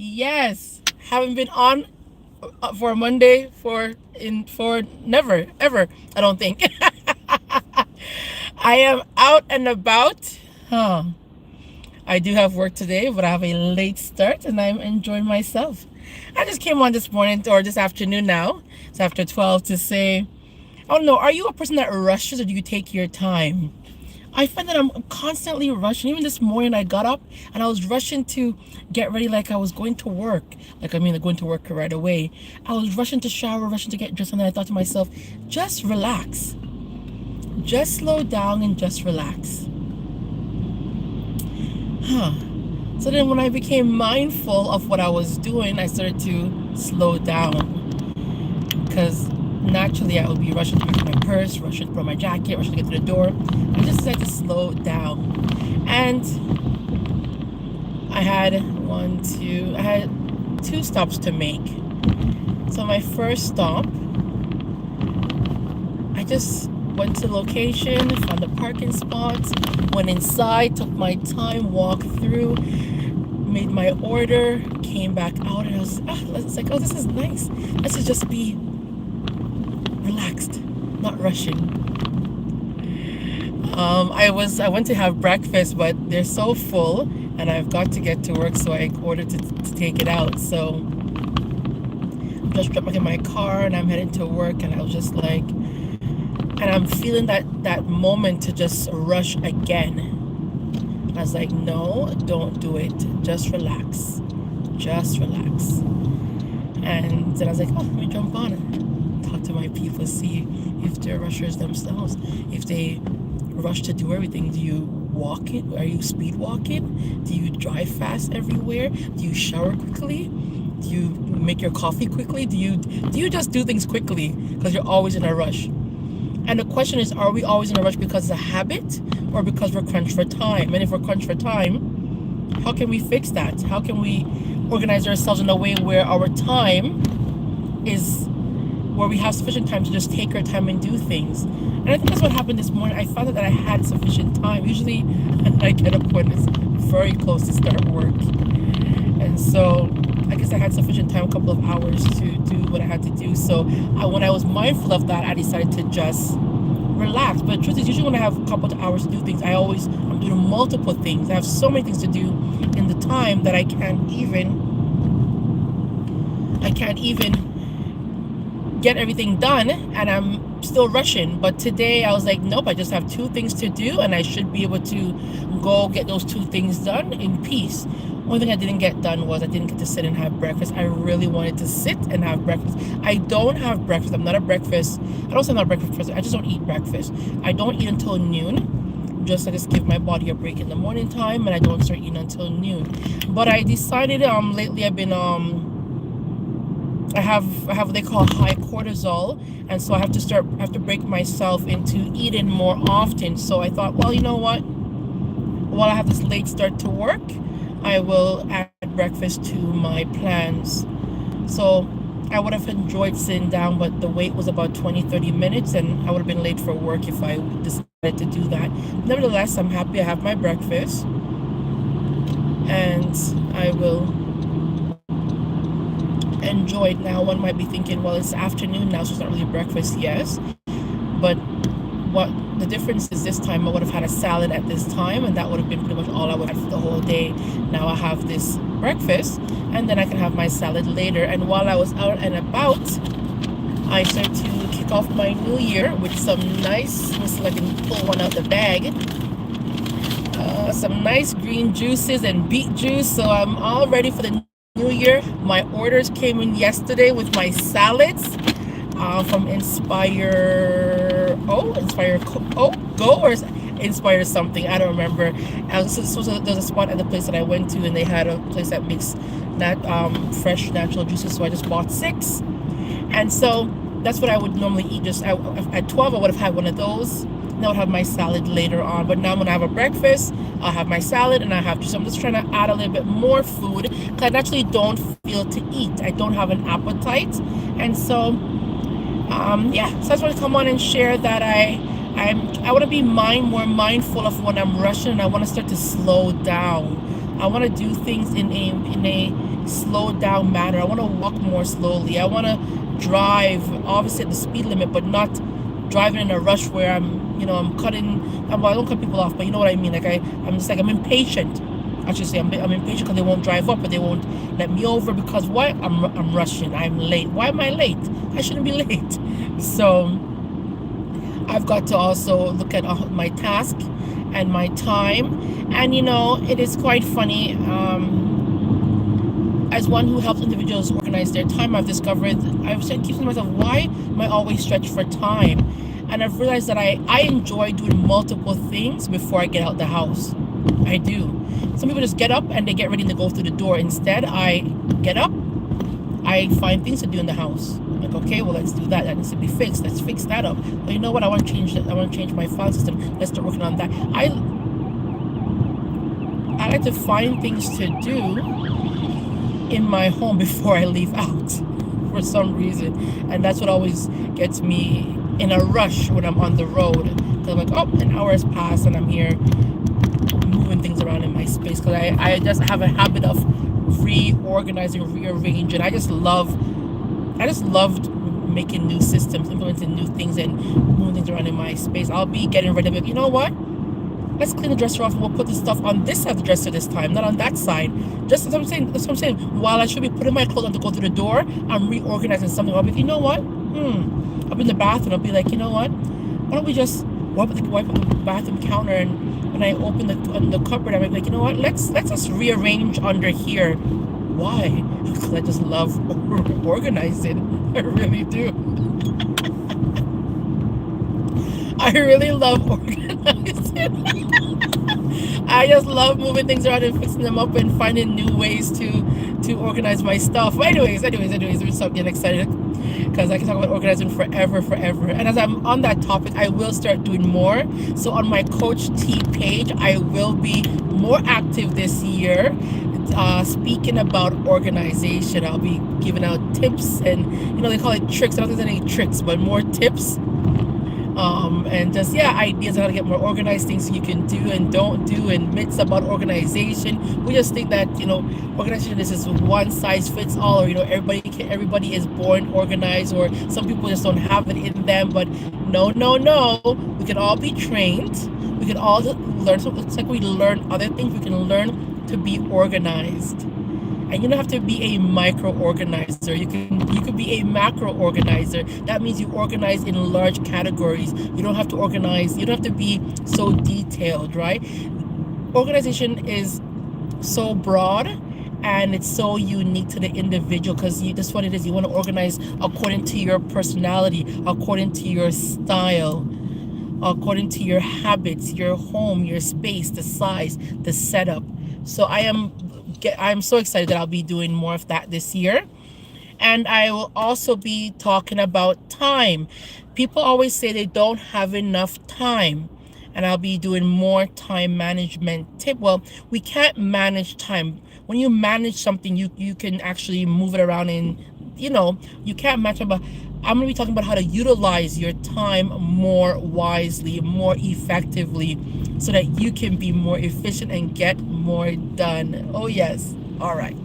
Yes, haven't been on for a Monday for never ever. I don't think. I am out and about. Huh. I do have work today, but I have a late start and I'm enjoying myself. I just came on this morning or this afternoon now. It's after 12 to say, I don't know, are you a person that rushes or do you take your time? I find that I'm constantly rushing. Even this morning, I got up and I was rushing to get ready like I was going to work. Like going to work right away. I was rushing to shower, rushing to get dressed, and then I thought to myself, just relax. Just slow down and just relax. Huh. So then when I became mindful of what I was doing, I started to slow down. Because naturally I would be rushing to pick my purse, rushing to put my jacket, rushing to get to the door. I just decided to slow down. And I had two stops to make. So my first stop, I just went to the location, found a parking spot, went inside, took my time, walked through, made my order, came back out, and I was like, oh, this is nice. Let's just be relaxed, not rushing. I went to have breakfast, but they're so full, and I've got to get to work, so I ordered to take it out. So I'm just dropped back in my car, and I'm heading to work, and I was just like, and I'm feeling that moment to just rush again. I was like, no, don't do it. Just relax. Just relax. And then I was like, oh, let me jump on and talk to my people, see if they're rushers themselves. If they rush to do everything, do you walk it? Are you speed walking? Do you drive fast everywhere? Do you shower quickly? Do you make your coffee quickly? Do you just do things quickly because you're always in a rush? And the question is, are we always in a rush because it's a habit or because we're crunched for time? And if we're crunched for time, how can we fix that? How can we organize ourselves in a way where our time is, where we have sufficient time to just take our time and do things? And I think that's what happened this morning. I found out that I had sufficient time. Usually I get up when it's very close to start work. And so I guess I had sufficient time, a couple of hours to do what I had to do. So when I was mindful of that, I decided to just relax. But the truth is, usually when I have a couple of hours to do things, I'm doing multiple things. I have so many things to do in the time that I can't even get everything done, and I'm still rushing. But today I was like, nope, I just have two things to do, and I should be able to go get those two things done in peace. One thing I didn't get done was I didn't get to sit and have breakfast. I really wanted to sit and have breakfast. I don't have breakfast. I'm not a breakfast. I don't say I'm not a breakfast person. I just don't eat breakfast. I don't eat until noon. I just give my body a break in the morning time, and I don't start eating until noon. But I decided lately I've been I have what they call high cortisol, and so I have to break myself into eating more often. So I thought, well, you know what? While I have this late start to work, I will add breakfast to my plans. So I would have enjoyed sitting down, but the wait was about 20-30 minutes, and I would have been late for work if I decided to do that. Nevertheless, I'm happy I have my breakfast, and I will enjoy it. Now one might be thinking, well, it's afternoon now, so it's not really breakfast. Yes, but what the difference is, this time I would have had a salad at this time, and that would have been pretty much all I would have for the whole day. Now I have this breakfast, and then I can have my salad later. And while I was out and about, I started to kick off my new year with some nice, let me see if I can pull one out the bag, some nice green juices and beet juice. So I'm all ready for the new year. My orders came in yesterday with my salads from Inspire Go, or Inspire something, I don't remember. There's a spot at the place that I went to, and they had a place that makes fresh natural juices, so I just bought 6. And so that's what I would normally eat. Just at 12 I would have had one of those, and I would have my salad later on. But now when I have a breakfast, I'll have my salad and I have juice. So I'm just trying to add a little bit more food because I naturally don't feel to eat. I don't have an appetite. And so yeah, so I just want to come on and share that I want to be more mindful of when I'm rushing, and I want to start to slow down. I want to do things in slowed down manner. I want to walk more slowly. I want to drive obviously at the speed limit, but not driving in a rush where I'm cutting. Well, I don't cut people off, but you know what I mean. Like I'm just like I'm impatient. I should say I'm impatient because they won't drive up, or they won't let me over because why? I'm rushing. I'm late. Why am I late? I shouldn't be late. So I've got to also look at my task and my time, and it is quite funny. As one who helps individuals organize their time, I've said, keep to myself, why am I always stretched for time? And I've realized that I enjoy doing multiple things before I get out the house. I do. Some people just get up and they get ready to go through the door. Instead, I get up, I find things to do in the house. I'm like, okay, well, let's do that. That needs to be fixed. Let's fix that up. Well, you know what? I want to change that. I want to change my file system. Let's start working on that. I like to find things to do in my home before I leave out for some reason, and that's what always gets me in a rush when I'm on the road, because I'm like, oh, an hour has passed and I'm here moving things around in my space, because I just have a habit of reorganizing, rearranging. I just loved making new systems, implementing new things, and moving things around in my space. I'll be getting ready to be, you know what, let's clean the dresser off and we'll put the stuff on this side of the dresser this time, not on that side. Just as I'm saying, that's what I'm saying. While I should be putting my clothes on to go through the door, I'm reorganizing something. I'll be, you know what? I'll be in the bathroom. I'll be like, you know what? Why don't we just wipe up the bathroom counter, and when I open the cupboard, I'm like, you know what? Let's just rearrange under here. Why? Because I just love organizing. I really do. I really love organizing. I just love moving things around and fixing them up and finding new ways to organize my stuff. But anyways, we're so getting excited because I can talk about organizing forever. And as I'm on that topic, I will start doing more. So on my Coach T page, I will be more active this year. Speaking about organization, I'll be giving out tips, and they call it tricks. I don't think there's any tricks, but more tips. And just ideas on how to get more organized, things you can do and don't do, and myths about organization. We just think that organization is one size fits all, or everybody is born organized, or some people just don't have it in them. But no, we can all be trained. We can all learn. So it's like we learn other things. We can learn to be organized. And you don't have to be a micro organizer. You could be a macro organizer. That means you organize in large categories. You don't have to organize. You don't have to be so detailed, right? Organization is so broad, and it's so unique to the individual, because that's what it is. You want to organize according to your personality, according to your style, according to your habits, your home, your space, the size, the setup. So I'm so excited that I'll be doing more of that this year. And I will also be talking about time. People always say they don't have enough time, and I'll be doing more time management tip. Well, we can't manage time. When you manage something, you can actually move it around, and you can't manage it. But I'm going to be talking about how to utilize your time more wisely, more effectively, so that you can be more efficient and get more done. Oh yes. All right.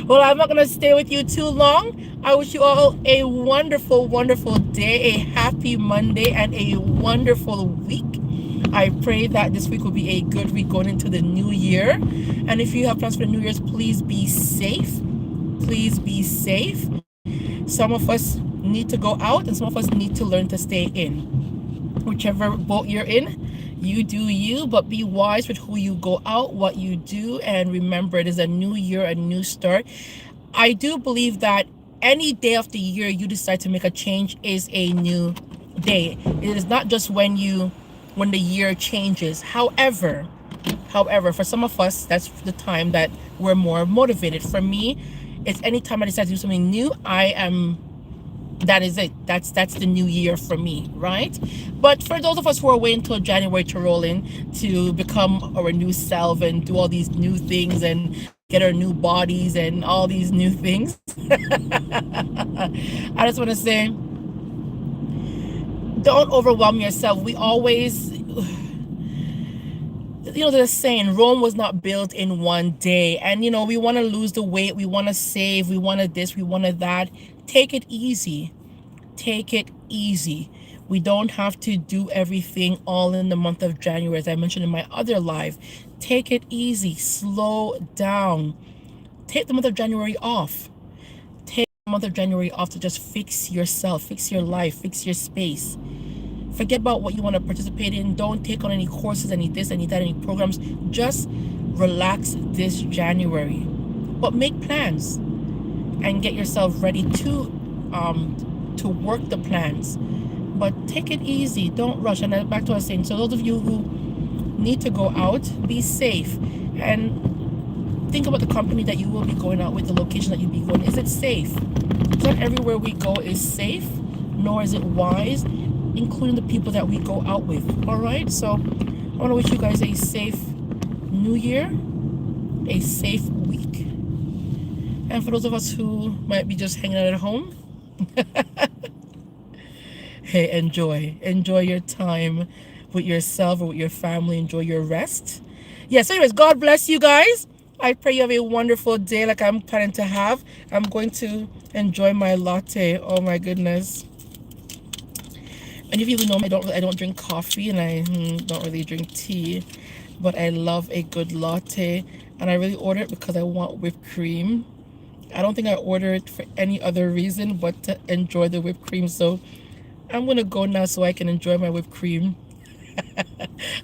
Well, I'm not going to stay with you too long. I wish you all a wonderful, wonderful day, a happy Monday, and a wonderful week. I pray that this week will be a good week going into the new year. And if you have plans for the New Year's, please be safe. Please be safe. Some of us need to go out, and some of us need to learn to stay in. Whichever boat you're in, you do you, but be wise with who you go out, what you do, and remember, it is a new year, a new start. I do believe that any day of the year you decide to make a change is a new day. It is not just when the year changes. However, for some of us, that's the time that we're more motivated. For me, it's any time I decide to do something new, that is it. That's the new year for me, right? But for those of us who are waiting until January to roll in to become our new self and do all these new things and get our new bodies and all these new things, I just want to say, don't overwhelm yourself. We always they're saying Rome was not built in one day. And, we want to lose the weight. We want to save. We want to this. We want to that. Take it easy. Take it easy. We don't have to do everything all in the month of January, as I mentioned in my other live. Take it easy. Slow down. Take the month of January off. Take the month of January off to just fix yourself, fix your life, fix your space. Forget about what you want to participate in. Don't take on any courses, any this, any that, any programs. Just relax this January. But make plans and get yourself ready to work the plans. But take it easy. Don't rush. And back to what I was saying. So those of you who need to go out, be safe. And think about the company that you will be going out with, the location that you'll be going. Is it safe? Not everywhere we go is safe, nor is it wise, including the people that we go out with. All right, so I want to wish you guys a safe new year, a safe week, and for those of us who might be just hanging out at home, hey, enjoy your time with yourself or with your family. Enjoy your rest. Yes, anyways, God bless you guys. I pray you have a wonderful day like I'm planning to have. I'm going to enjoy my latte. Oh my goodness. And if you know me, I don't drink coffee, and I don't really drink tea, but I love a good latte, and I really order it because I want whipped cream. I don't think I order it for any other reason but to enjoy the whipped cream. So I'm gonna go now so I can enjoy my whipped cream.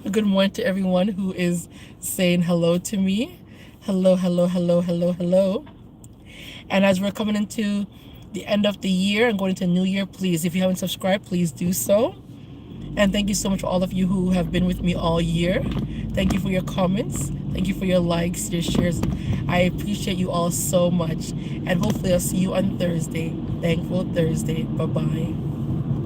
Good morning to everyone who is saying hello to me. Hello, hello, hello, hello, hello. And as we're coming into the end of the year and going into New Year, please, if you haven't subscribed, please do so. And thank you so much for all of you who have been with me all year. Thank you for your comments. Thank you for your likes, your shares. I appreciate you all so much. And hopefully I'll see you on Thursday. Thankful Thursday. Bye-bye.